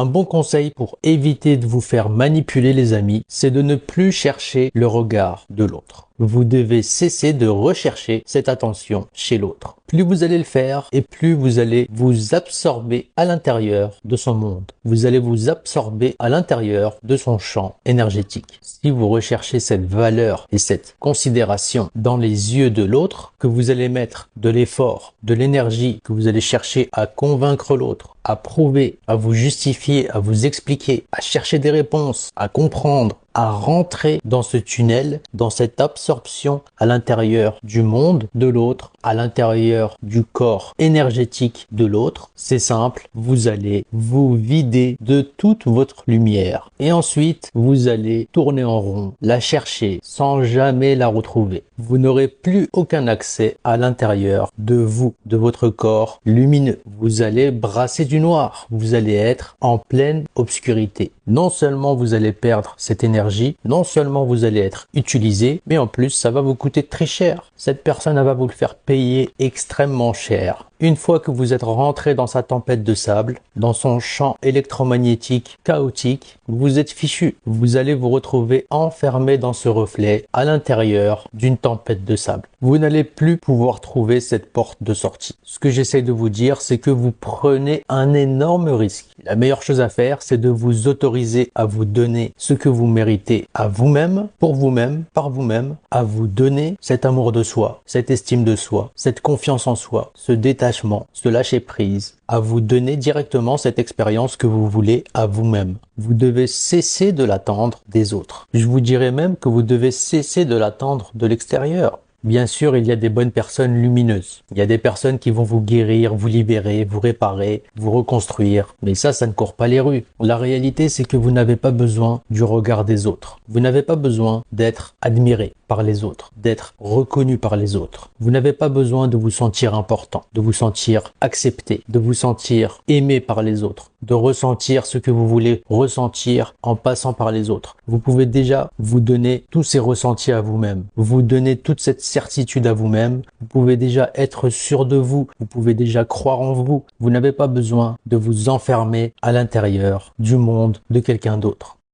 Un bon conseil pour éviter de vous faire manipuler les amis, c'est de ne plus chercher le regard de l'autre. Vous devez cesser de rechercher cette attention chez l'autre. Plus vous allez le faire et plus vous allez vous absorber à l'intérieur de son monde. Vous allez vous absorber à l'intérieur de son champ énergétique. Si vous recherchez cette valeur et cette considération dans les yeux de l'autre, que vous allez mettre de l'effort, de l'énergie, que vous allez chercher à convaincre l'autre, à prouver, à vous justifier, à vous expliquer, à chercher des réponses, à comprendre, à rentrer dans ce tunnel, dans cette absorption à l'intérieur du monde de l'autre, à l'intérieur du corps énergétique de l'autre. C'est simple, vous allez vous vider de toute votre lumière. Et ensuite, vous allez tourner en rond, la chercher sans jamais la retrouver. Vous n'aurez plus aucun accès à l'intérieur de vous, de votre corps lumineux. Vous allez brasser du noir. Vous allez être en pleine obscurité. Non seulement vous allez perdre cette énergie, non seulement vous allez être utilisé, mais en plus ça va vous coûter très cher. Cette personne elle va vous le faire payer extrêmement cher. Une fois que vous êtes rentré dans sa tempête de sable, dans son champ électromagnétique chaotique, vous êtes fichu. Vous allez vous retrouver enfermé dans ce reflet à l'intérieur d'une tempête de sable. Vous n'allez plus pouvoir trouver cette porte de sortie. Ce que j'essaie de vous dire, c'est que vous prenez un énorme risque. La meilleure chose à faire, c'est de vous autoriser à vous donner ce que vous méritez à vous-même, pour vous-même, par vous-même, à vous donner cet amour de soi, cette estime de soi, cette confiance en soi, ce détachement, ce lâcher prise, à vous donner directement cette expérience que vous voulez à vous-même. Vous devez cesser de l'attendre des autres. Je vous dirais même que vous devez cesser de l'attendre de l'extérieur. Bien sûr, il y a des bonnes personnes lumineuses. Il y a des personnes qui vont vous guérir, vous libérer, vous réparer, vous reconstruire. Mais ça ne court pas les rues. La réalité, c'est que vous n'avez pas besoin du regard des autres. Vous n'avez pas besoin d'être admiré par les autres, d'être reconnu par les autres. Vous n'avez pas besoin de vous sentir important, de vous sentir accepté, de vous sentir aimé par les autres, de ressentir ce que vous voulez ressentir en passant par les autres. Vous pouvez déjà vous donner tous ces ressentis à vous-même, vous donner toute cette certitude à vous-même. Vous pouvez déjà être sûr de vous, vous pouvez déjà croire en vous. Vous n'avez pas besoin de vous enfermer à l'intérieur du monde de quelqu'un d'autre.